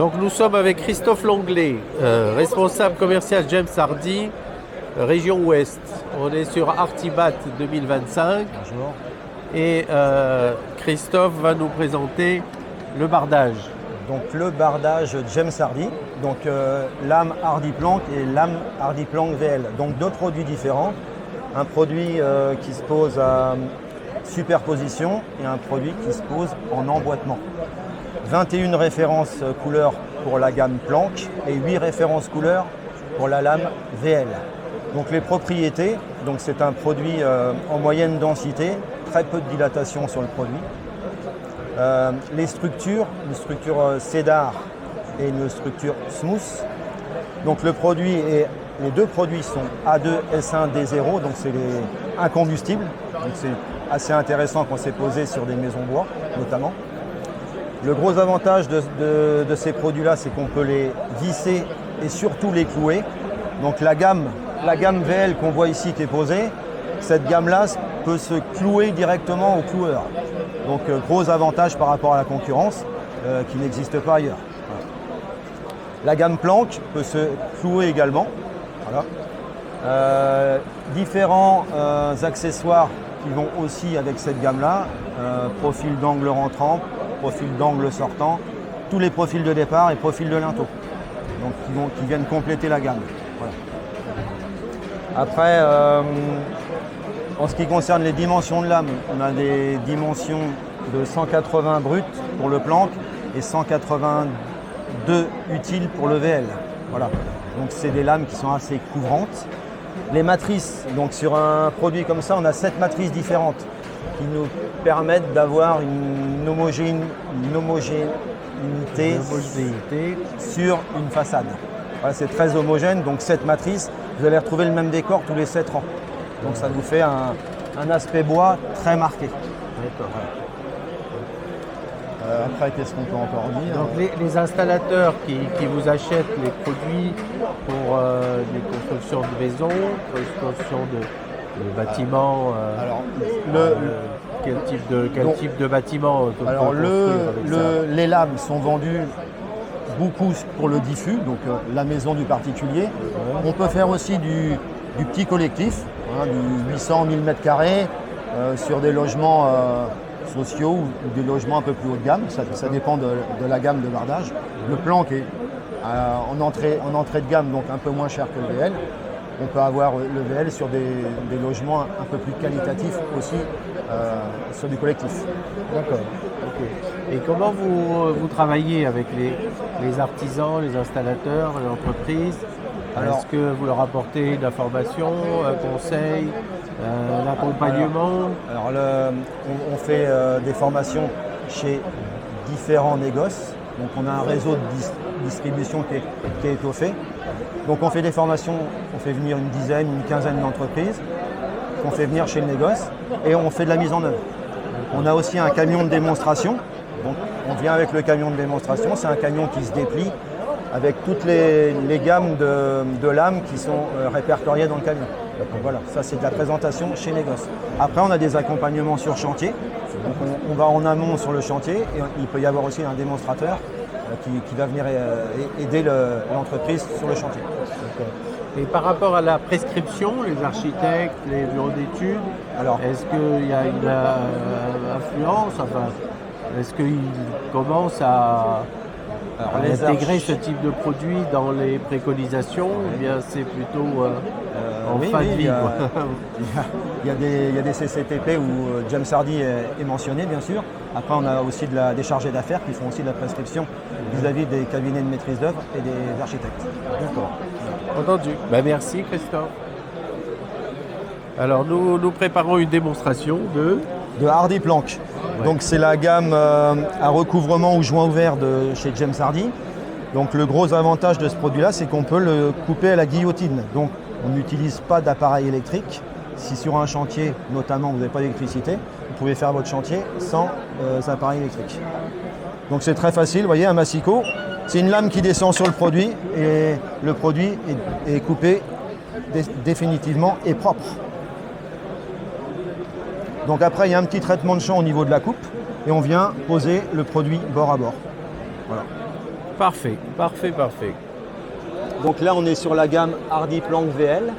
Donc nous sommes avec Christophe Langlais, responsable commercial James Hardie, région Ouest. On est sur Artibat 2025. Bonjour. Et Christophe va nous présenter le bardage. Donc le bardage James Hardie, donc lame Hardie Plank et lame Hardie Plank VL. Donc deux produits différents. Un produit qui se pose à superposition et un produit qui se pose en emboîtement. 21 références couleurs pour la gamme Plank et 8 références couleurs pour la lame VL. Donc les propriétés, donc c'est un produit en moyenne densité, très peu de dilatation sur le produit. Les structures, une structure cédar et une structure smooth. Donc le produit et les deux produits sont A2, S1, D0, donc c'est les incombustibles. Donc c'est assez intéressant quand c'est posé sur des maisons bois notamment. Le gros avantage de ces produits-là, c'est qu'on peut les visser et surtout les clouer. Donc la gamme VL qu'on voit ici qui est posée, cette gamme-là peut se clouer directement au cloueur. Donc gros avantage par rapport à la concurrence qui n'existe pas ailleurs. Voilà. La gamme Plank peut se clouer également. Voilà. Différents accessoires qui vont aussi avec cette gamme-là, profil d'angle rentrant, profil d'angle sortant, tous les profils de départ et profils de linteau, donc qui viennent compléter la gamme. Voilà. Après, en ce qui concerne les dimensions de lame, on a des dimensions de 180 brut pour le Plank et 182 utiles pour le VL. Voilà. Donc c'est des lames qui sont assez couvrantes. Les matrices, donc sur un produit comme ça, on a 7 matrices différentes qui nous permettent d'avoir une homogénéité sur une façade. Voilà, c'est très homogène, donc 7 matrices, vous allez retrouver le même décor tous les 7 rangs. Donc ça vous fait un aspect bois très marqué. D'accord. Après, qu'est-ce qu'on peut encore dire? Donc les installateurs qui vous achètent les produits pour les constructions de maisons, construction de bâtiments, Alors, quel type de bâtiment alors les lames sont vendues beaucoup pour le diffus, donc la maison du particulier. Ouais. On peut faire aussi du petit collectif, hein, du 800 1000 m² sur des logements sociaux ou des logements un peu plus haut de gamme. Ça dépend de la gamme de bardage. Le Plank est en entrée de gamme, donc un peu moins cher que le VL. On peut avoir le VL sur des logements un peu plus qualitatifs aussi sur du collectif. D'accord. Okay. Et comment vous travaillez avec les artisans, les installateurs, les entreprises? Est-ce que vous leur apportez de la formation, un conseil, l'accompagnement? Alors on fait des formations chez différents négoces. Donc on a un réseau de distribution qui est étoffé. Donc on fait des formations, on fait venir une dizaine, une quinzaine d'entreprises qu'on fait venir chez le négoce et on fait de la mise en œuvre. On a aussi un camion de démonstration. Donc on vient avec le camion de démonstration, c'est un camion qui se déplie avec toutes les gammes de lames qui sont répertoriées dans le camion. Donc voilà, ça c'est de la présentation chez négoce. Après on a des accompagnements sur chantier. Donc on va en amont sur le chantier et il peut y avoir aussi un démonstrateur qui va venir aider l'entreprise sur le chantier. Et par rapport à la prescription, les architectes, les bureaux d'études, est-ce qu'il y a une influence, est-ce qu'ils commencent à intégrer ce type de produit dans les préconisations ou bien c'est plutôt en fin de vie? Il y a des CCTP où James Hardie est mentionné, bien sûr. Après, on a aussi des chargés d'affaires qui font aussi de la prescription vis-à-vis des cabinets de maîtrise d'œuvre et des architectes. D'accord. Entendu. Merci Christophe. Alors nous préparons une démonstration de Hardie Plank. Ouais. Donc c'est la gamme à recouvrement ou joint ouvert de chez James Hardie. Donc le gros avantage de ce produit-là, c'est qu'on peut le couper à la guillotine. Donc on n'utilise pas d'appareil électrique. Si sur un chantier, notamment, vous n'avez pas d'électricité, vous pouvez faire votre chantier sans appareil électrique. Donc c'est très facile, vous voyez, un massicot. C'est une lame qui descend sur le produit et le produit est coupé définitivement et propre. Donc après, il y a un petit traitement de champ au niveau de la coupe et on vient poser le produit bord à bord. Voilà. Parfait, parfait, parfait. Donc là, on est sur la gamme Hardy Plank VL.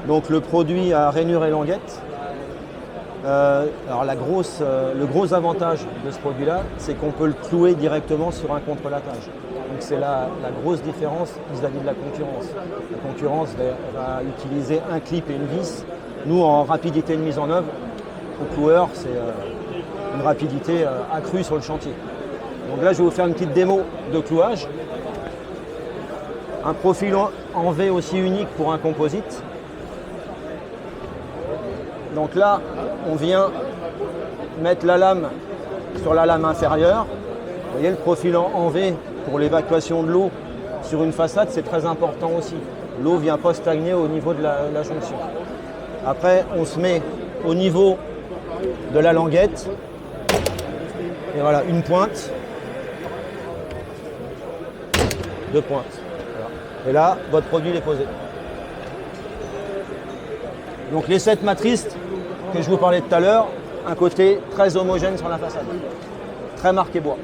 Donc le produit à rainure et languette. Alors le gros avantage de ce produit-là, c'est qu'on peut le clouer directement sur un contre-latage. Donc c'est la grosse différence vis-à-vis de la concurrence. La concurrence va utiliser un clip et une vis. Nous, en rapidité de mise en œuvre, au cloueur, c'est une rapidité accrue sur le chantier. Donc là, je vais vous faire une petite démo de clouage. Un profil en V aussi unique pour un composite. Donc là, on vient mettre la lame sur la lame inférieure. Vous voyez, le profil en V pour l'évacuation de l'eau sur une façade, c'est très important aussi. L'eau ne vient pas stagner au niveau de la jonction. Après, on se met au niveau de la languette. Et voilà, une pointe, deux pointes. Voilà. Et là, votre produit est posé. Donc les 7 matrices que je vous parlais tout à l'heure, un côté très homogène sur la façade, très marqué bois.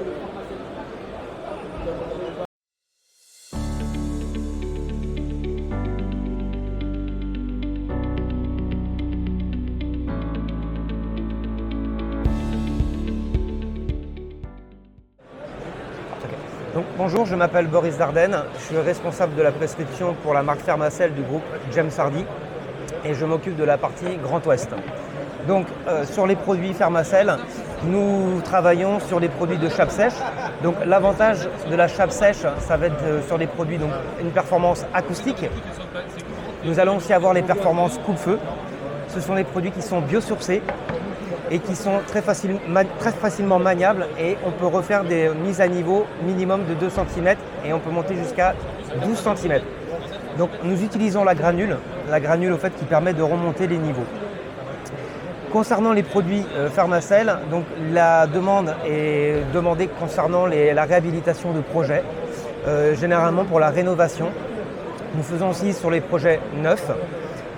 Donc, bonjour, je m'appelle Boris Dardenne, je suis responsable de la prescription pour la marque Fermacell du groupe James Hardy et je m'occupe de la partie Grand Ouest. Donc sur les produits Fermacell, nous travaillons sur les produits de chape sèche. Donc l'avantage de la chape sèche, ça va être sur les produits donc une performance acoustique. Nous allons aussi avoir les performances coupe-feu. Ce sont des produits qui sont biosourcés et qui sont très facilement maniables et on peut refaire des mises à niveau minimum de 2 cm et on peut monter jusqu'à 12 cm. Donc nous utilisons la granule au fait qui permet de remonter les niveaux. Concernant les produits Fermacell, donc la demande est demandée concernant la réhabilitation de projets, généralement pour la rénovation. Nous faisons aussi sur les projets neufs.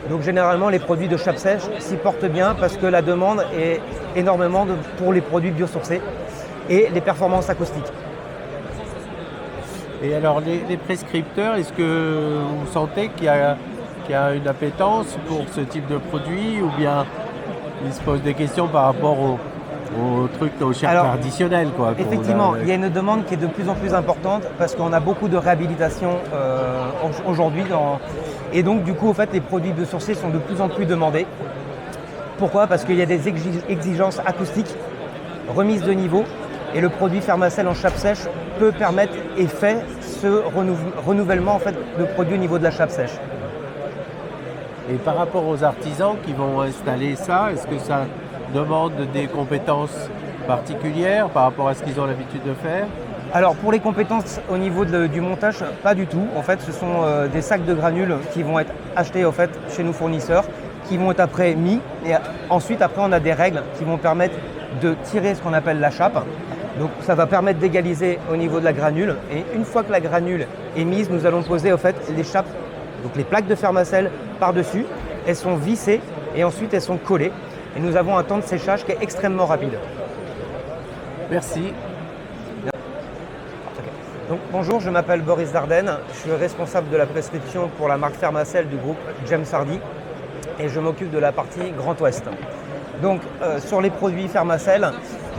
Donc généralement les produits de chape sèche s'y portent bien parce que la demande est énormément pour les produits biosourcés et les performances acoustiques. Et alors les prescripteurs, est-ce que vous sentez qu'il y a une appétence pour ce type de produit ou bien ils se posent des questions par rapport aux trucs, aux charges traditionnelles quoi, effectivement, il y a une demande qui est de plus en plus importante parce qu'on a beaucoup de réhabilitation aujourd'hui. Et donc du coup, en fait, les produits biosourcés sont de plus en plus demandés. Pourquoi ? Parce qu'il y a des exigences acoustiques, remise de niveau, et le produit Fermacell en chape sèche peut permettre et fait ce renouvellement en fait, de produits au niveau de la chape sèche. Et par rapport aux artisans qui vont installer ça, est-ce que ça demande des compétences particulières par rapport à ce qu'ils ont l'habitude de faire ? Alors pour les compétences au niveau du montage, pas du tout. En fait, ce sont des sacs de granules qui vont être achetés en fait, chez nos fournisseurs, qui vont être après mis. Et ensuite, après, on a des règles qui vont permettre de tirer ce qu'on appelle la chape. Donc ça va permettre d'égaliser au niveau de la granule. Et une fois que la granule est mise, nous allons poser en fait, les chapes, donc les plaques de Fermacell par-dessus. Elles sont vissées et ensuite elles sont collées. Et nous avons un temps de séchage qui est extrêmement rapide. Merci. Donc, bonjour, je m'appelle Boris Dardenne, je suis responsable de la prescription pour la marque Fermacell du groupe James Hardy et je m'occupe de la partie Grand Ouest. Donc sur les produits Fermacell,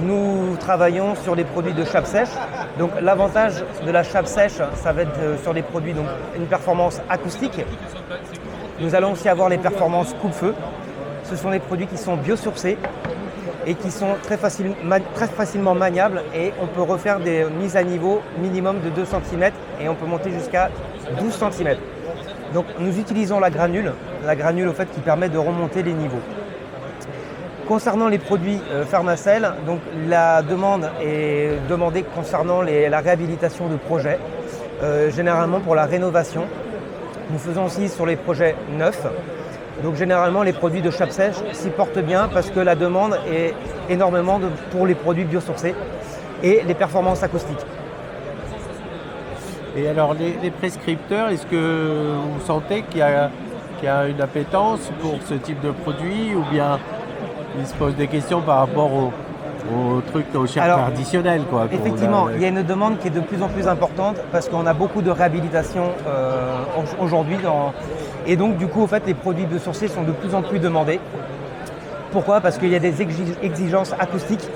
nous travaillons sur les produits de chape sèche. Donc l'avantage de la chape sèche, ça va être sur les produits donc une performance acoustique. Nous allons aussi avoir les performances coupe-feu. Ce sont des produits qui sont biosourcés et qui sont très facilement maniables et on peut refaire des mises à niveau minimum de 2 cm et on peut monter jusqu'à 12 cm. Donc nous utilisons la granule au fait qui permet de remonter les niveaux. Concernant les produits Fermacell, donc la demande est demandée concernant la réhabilitation de projets, généralement pour la rénovation. Nous faisons aussi sur les projets neufs. Donc généralement les produits de chape sèche s'y portent bien parce que la demande est énormément pour les produits biosourcés et les performances acoustiques. Et alors les prescripteurs, est-ce que vous sentez qu'il y a une appétence pour ce type de produit ou bien ils se posent des questions par rapport aux trucs, aux chars Alors, traditionnels, quoi. Effectivement, il y a une demande qui est de plus en plus importante parce qu'on a beaucoup de réhabilitation aujourd'hui. Et donc, du coup, en fait, les produits biosourcés sont de plus en plus demandés. Pourquoi? Parce qu'il y a des exigences acoustiques,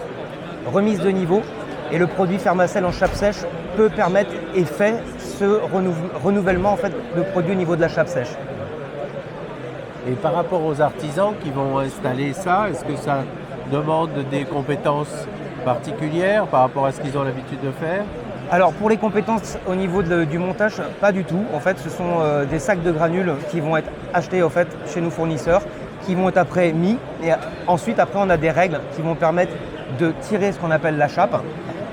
remise de niveau, et le produit Fermacell en chape sèche peut permettre et fait ce renouvellement en fait, de produits au niveau de la chape sèche. Et par rapport aux artisans qui vont installer ça, est-ce que ça demande des compétences particulières par rapport à ce qu'ils ont l'habitude de faire? Alors pour les compétences au niveau du montage, pas du tout. En fait, ce sont des sacs de granules qui vont être achetés en fait, chez nos fournisseurs, qui vont être après mis. Et ensuite, après, on a des règles qui vont permettre de tirer ce qu'on appelle la chape.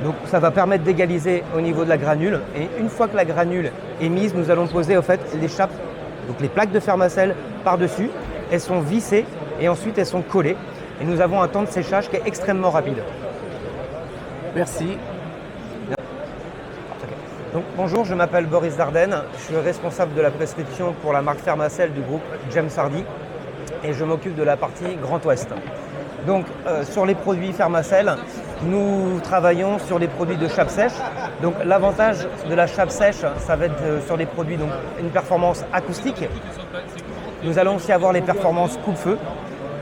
Donc ça va permettre d'égaliser au niveau de la granule. Et une fois que la granule est mise, nous allons poser en fait, les chapes, donc les plaques de Fermacell par-dessus. Elles sont vissées et ensuite elles sont collées. Et nous avons un temps de séchage qui est extrêmement rapide. Merci. Donc, bonjour, je m'appelle Boris Dardenne, je suis responsable de la prescription pour la marque Fermacell du groupe James Hardie et je m'occupe de la partie Grand Ouest. Donc sur les produits Fermacell, nous travaillons sur les produits de chape sèche. Donc l'avantage de la chape sèche, ça va être sur les produits donc une performance acoustique. Nous allons aussi avoir les performances coupe-feu.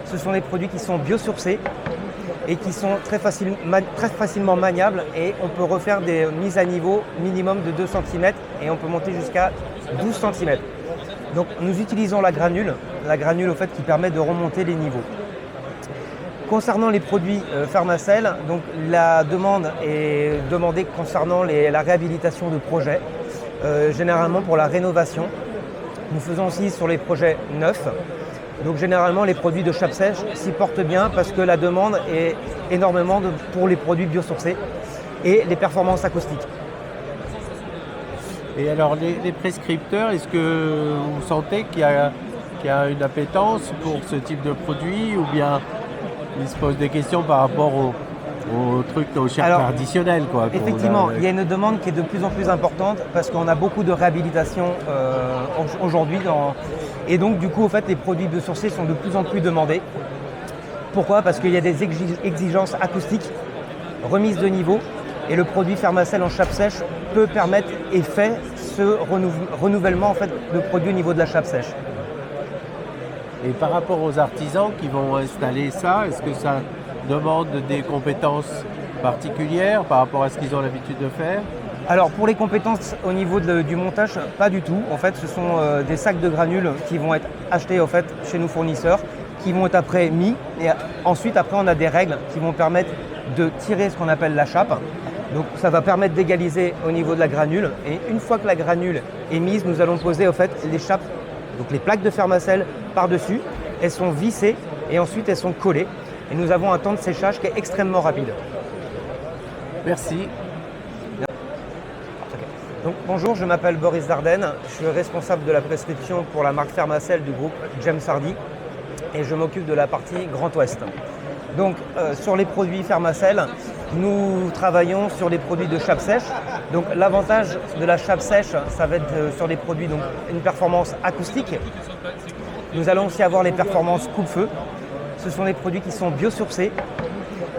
Ce sont des produits qui sont biosourcés et qui sont très facilement maniables et on peut refaire des mises à niveau minimum de 2 cm et on peut monter jusqu'à 12 cm. Donc nous utilisons la granule au fait qui permet de remonter les niveaux. Concernant les produits Fermacell, donc la demande est demandée concernant la réhabilitation de projets, généralement pour la rénovation. Nous faisons aussi sur les projets neufs. Donc généralement les produits de chape sèche s'y portent bien parce que la demande est énormément pour les produits biosourcés et les performances acoustiques. Et alors les prescripteurs, est-ce que vous sentez qu'il y a une appétence pour ce type de produit ou bien ils se posent des questions par rapport aux trucs, aux chars traditionnels, quoi? Effectivement, il y a une demande qui est de plus en plus importante parce qu'on a beaucoup de réhabilitation aujourd'hui. Et donc, du coup, en fait, les produits biosourcés sont de plus en plus demandés. Pourquoi? Parce qu'il y a des exigences acoustiques, remise de niveau, et le produit Fermacell en chape sèche peut permettre et fait ce renouvellement en fait, de produits au niveau de la chape sèche. Et par rapport aux artisans qui vont installer ça, est-ce que ça demande des compétences particulières par rapport à ce qu'ils ont l'habitude de faire? Alors pour les compétences au niveau du montage, pas du tout. En fait, ce sont des sacs de granules qui vont être achetés en fait, chez nos fournisseurs, qui vont être après mis. Et ensuite, après, on a des règles qui vont permettre de tirer ce qu'on appelle la chape. Donc ça va permettre d'égaliser au niveau de la granule. Et une fois que la granule est mise, nous allons poser en fait, les chapes, donc les plaques de Fermacell par-dessus. Elles sont vissées et ensuite elles sont collées. Et nous avons un temps de séchage qui est extrêmement rapide. Merci. Donc, bonjour, je m'appelle Boris Dardenne, je suis responsable de la prescription pour la marque Fermacell du groupe James Hardie et je m'occupe de la partie Grand Ouest. Donc sur les produits Fermacell, nous travaillons sur les produits de chape sèche. Donc l'avantage de la chape sèche, ça va être sur les produits donc une performance acoustique. Nous allons aussi avoir les performances coupe-feu. Ce sont des produits qui sont biosourcés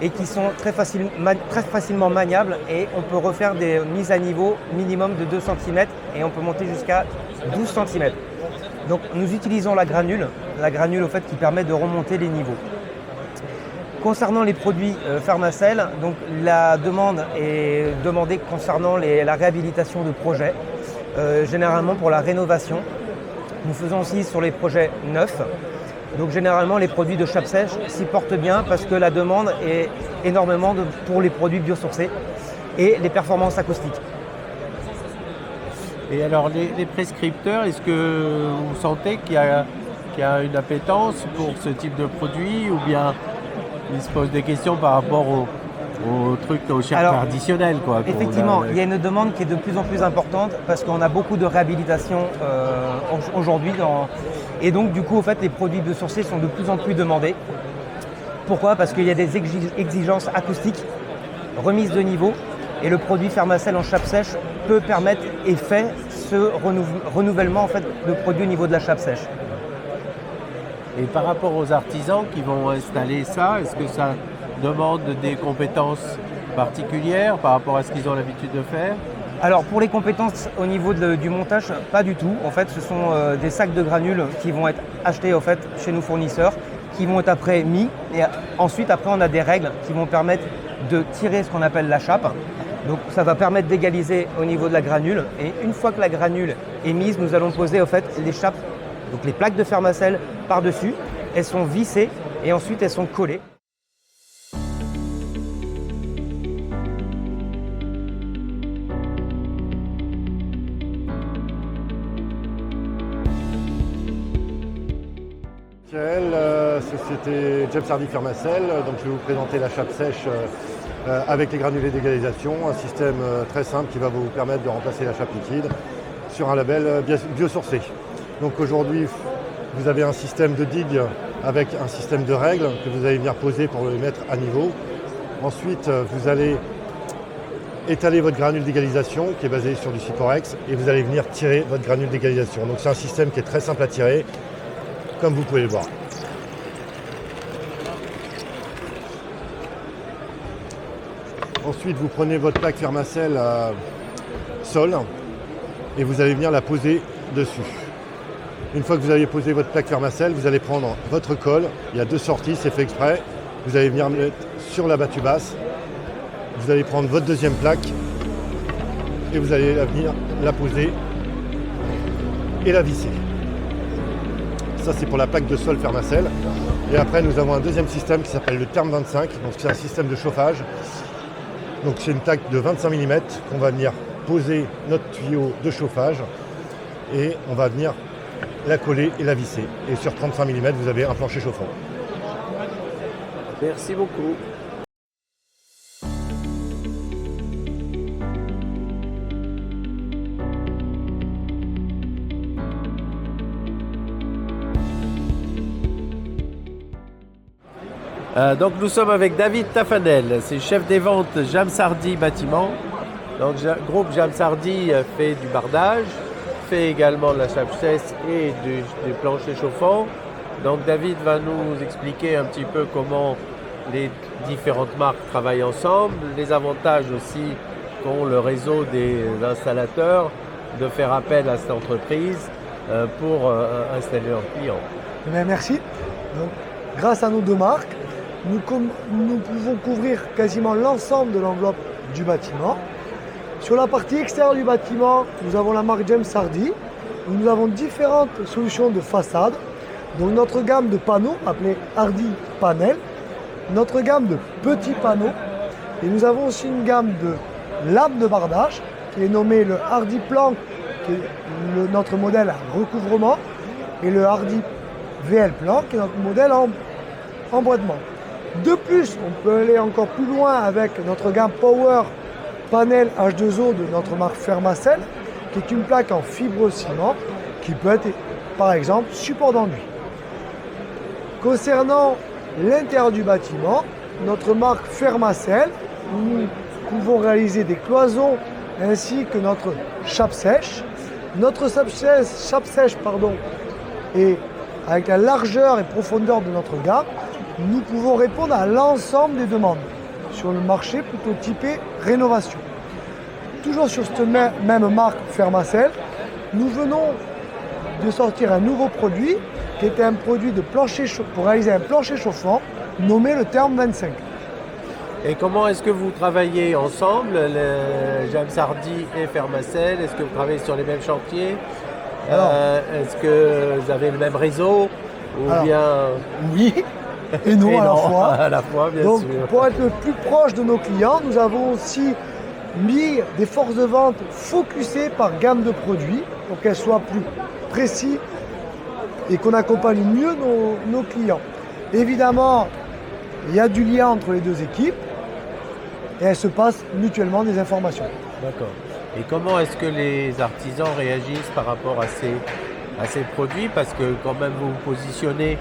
et qui sont très facilement maniables et on peut refaire des mises à niveau minimum de 2 cm et on peut monter jusqu'à 12 cm. Donc nous utilisons la granule au fait qui permet de remonter les niveaux. Concernant les produits Fermacell, donc la demande est demandée concernant la réhabilitation de projets, généralement pour la rénovation. Nous faisons aussi sur les projets neufs. Donc généralement les produits de chape sèche s'y portent bien parce que la demande est énormément pour les produits biosourcés et les performances acoustiques. Et alors les prescripteurs, est-ce que vous sentez qu'il y a une appétence pour ce type de produit ou bien ils se posent des questions par rapport aux trucs, aux chars traditionnels, quoi? Effectivement, il y a une demande qui est de plus en plus importante parce qu'on a beaucoup de réhabilitation aujourd'hui. Et donc, du coup, en fait, les produits biosourcés sont de plus en plus demandés. Pourquoi? Parce qu'il y a des exigences acoustiques, remise de niveau, et le produit Fermacell en chape sèche peut permettre et fait ce renouvellement en fait, de produits au niveau de la chape sèche. Et par rapport aux artisans qui vont installer ça, est-ce que ça demandent des compétences particulières par rapport à ce qu'ils ont l'habitude de faire? Alors pour les compétences au niveau du montage, pas du tout. En fait, ce sont des sacs de granules qui vont être achetés en fait, chez nos fournisseurs, qui vont être après mis. Et ensuite, après, on a des règles qui vont permettre de tirer ce qu'on appelle la chape. Donc ça va permettre d'égaliser au niveau de la granule. Et une fois que la granule est mise, nous allons poser en fait les chapes, donc les plaques de Fermacell par-dessus. Elles sont vissées et ensuite elles sont collées. Société James Hardy Fermacell. Donc je vais vous présenter la chape sèche avec les granulés d'égalisation, un système très simple qui va vous permettre de remplacer la chape liquide sur un label biosourcé. Donc aujourd'hui, vous avez un système de digue avec un système de règles que vous allez venir poser pour le mettre à niveau. Ensuite, vous allez étaler votre granule d'égalisation qui est basé sur du Syporex et vous allez venir tirer votre granule d'égalisation. Donc c'est un système qui est très simple à tirer, comme vous pouvez le voir. Ensuite, vous prenez votre plaque Fermacell sol et vous allez venir la poser dessus. Une fois que vous avez posé votre plaque Fermacell, vous allez prendre votre colle. Il y a deux sorties, c'est fait exprès. Vous allez venir mettre sur la battue basse. Vous allez prendre votre deuxième plaque et vous allez venir la poser et la visser. Ça, c'est pour la plaque de sol Fermacell. Et après, nous avons un deuxième système qui s'appelle le Terme 25. Donc, c'est un système de chauffage. Donc c'est une plaque de 25 mm qu'on va venir poser notre tuyau de chauffage et on va venir la coller et la visser. Et sur 35 mm, vous avez un plancher chauffant. Merci beaucoup. Donc nous sommes avec David Tafanel, c'est chef des ventes James Hardy Bâtiment. Donc groupe James Hardy fait du bardage, fait également de la chape sèche et du plancher chauffant. Donc David va nous expliquer un petit peu comment les différentes marques travaillent ensemble, les avantages aussi qu'ont le réseau des installateurs de faire appel à cette entreprise pour installer leurs clients. Merci. Donc, grâce à nos deux marques, nous pouvons couvrir quasiment l'ensemble de l'enveloppe du bâtiment. Sur la partie extérieure du bâtiment, nous avons la marque James Hardy, où nous avons différentes solutions de façade. Donc notre gamme de panneaux, appelée Hardy Panel, notre gamme de petits panneaux, et nous avons aussi une gamme de lames de bardage, qui est nommée le Hardy Plank, qui est notre modèle à recouvrement, et le Hardy VL Plank, qui est notre modèle en emboîtement. De plus, on peut aller encore plus loin avec notre gamme Power Panel H2O de notre marque Fermacell, qui est une plaque en fibre ciment qui peut être, par exemple, support d'enduit. Concernant l'intérieur du bâtiment, notre marque Fermacell, nous pouvons réaliser des cloisons ainsi que notre chape sèche. Notre chape sèche, est avec la largeur et profondeur de notre gamme. Nous pouvons répondre à l'ensemble des demandes sur le marché plutôt typé rénovation. Toujours sur cette même marque Fermacell, nous venons de sortir un nouveau produit qui était un produit de plancher pour réaliser un plancher chauffant nommé le Terme 25. Et comment est-ce que vous travaillez ensemble, James Hardy et Fermacell? Est-ce que vous travaillez sur les mêmes chantiers? Est-ce que vous avez le même réseau? Oui et non, à la fois, bien Donc, sûr. pour être le plus proche de nos clients, nous avons aussi mis des forces de vente focusées par gamme de produits pour qu'elles soient plus précises et qu'on accompagne mieux nos clients. Évidemment, il y a du lien entre les deux équipes et elles se passent mutuellement des informations. D'accord. Et comment est-ce que les artisans réagissent par rapport à ces produits? Parce que quand même vous vous positionnez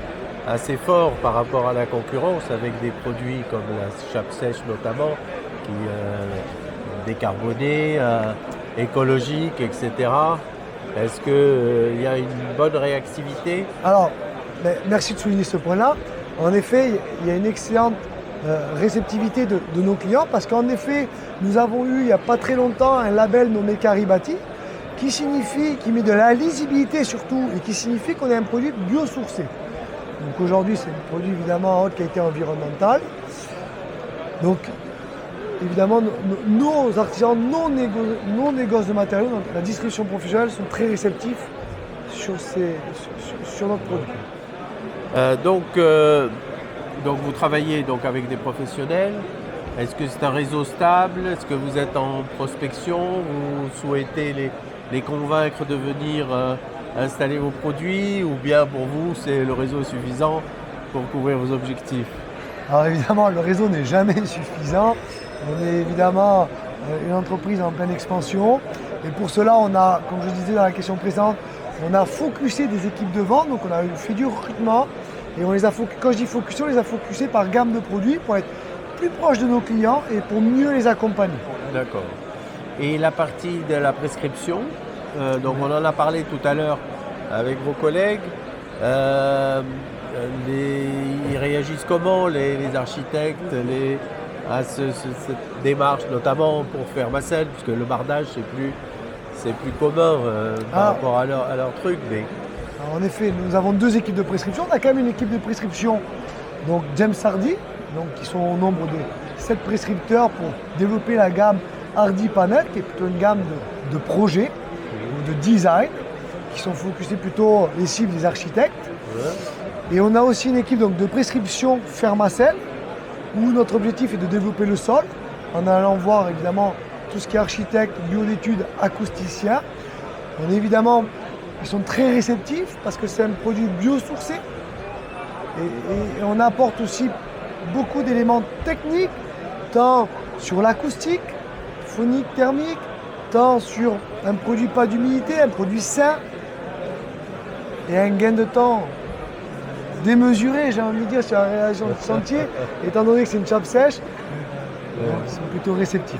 assez fort par rapport à la concurrence avec des produits comme la chape sèche notamment, qui décarbonée, écologique, etc. Est-ce qu'il y a une bonne réactivité? Alors, merci de souligner ce point-là. En effet, il y a une excellente réceptivité de nos clients parce qu'en effet, nous avons eu il n'y a pas très longtemps un label nommé Caribati qui met de la lisibilité surtout et qui signifie qu'on a un produit biosourcé. Donc aujourd'hui, c'est un produit évidemment à haute qualité environnementale. Donc évidemment, nos artisans, nos négoces de matériaux, donc la distribution professionnelle sont très réceptifs sur notre produit. Donc vous travaillez donc avec des professionnels. Est-ce que c'est un réseau stable? Est-ce que vous êtes en prospection? Vous souhaitez les convaincre de venir installer vos produits? Ou bien pour vous, c'est le réseau suffisant pour couvrir vos objectifs? Alors évidemment, le réseau n'est jamais suffisant. On est évidemment une entreprise en pleine expansion. Et pour cela, on a, comme je disais dans la question précédente, on a focusé des équipes de vente. Donc on a fait du recrutement. Et on les a quand je dis focusé, on les a focusés par gamme de produits pour être plus proches de nos clients et pour mieux les accompagner. D'accord. Et la partie de la prescription, donc on en a parlé tout à l'heure avec vos collègues. Ils réagissent comment les architectes à cette démarche, notamment pour faire Fermacell, puisque le bardage c'est plus commun par rapport à leur truc. Mais... Alors, en effet, nous avons 2 équipes de prescription. On a quand même une équipe de prescription, donc James Hardy, donc, qui sont au nombre de 7 prescripteurs pour développer la gamme Hardy Panel, qui est plutôt une gamme de projets ou de design, qui sont focusés plutôt les cibles des architectes. Ouais. Et on a aussi une équipe donc, de prescription Fermacell, où notre objectif est de développer le sol, en allant voir évidemment tout ce qui est architecte, bureau d'études, acousticien. On est évidemment, ils sont très réceptifs parce que c'est un produit biosourcé. Et on apporte aussi beaucoup d'éléments techniques, tant sur l'acoustique, phonique, thermique, tant sur un produit pas d'humidité, un produit sain et un gain de temps démesuré, j'ai envie de dire, sur la réalisation du chantier, étant donné que c'est une chape sèche, ils sont plutôt réceptifs.